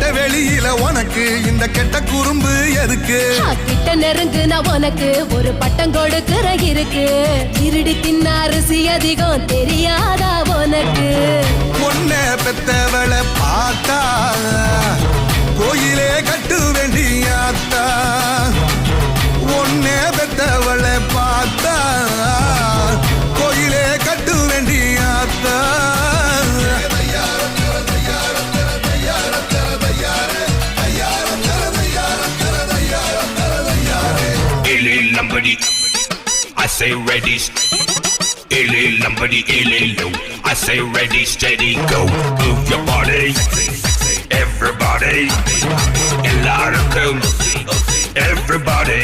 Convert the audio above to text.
வெட்ட வெளியில உனக்கு இந்த கெட்ட குறும்பு எதுக்கு? கிட்ட நெருங்கு நான் உனக்கு ஒரு பட்டம் கொடுக்கிற இருக்கு. இருடி தின்ன அரிசி அதிகம் தெரியாதா உனக்கு? பொண்ண பெத்தவளை பார்த்தா கோயிலே கட்டு வேண்டியாத்தா. ஒன்னே பெத்தவளை பார்த்தா கோயிலே கட்டு வேண்டியாத்தா. Lambadi, I say ready. Illy Lambadi, illy low. I say ready, steady, go. Move your body, everybody. A lot of them, everybody.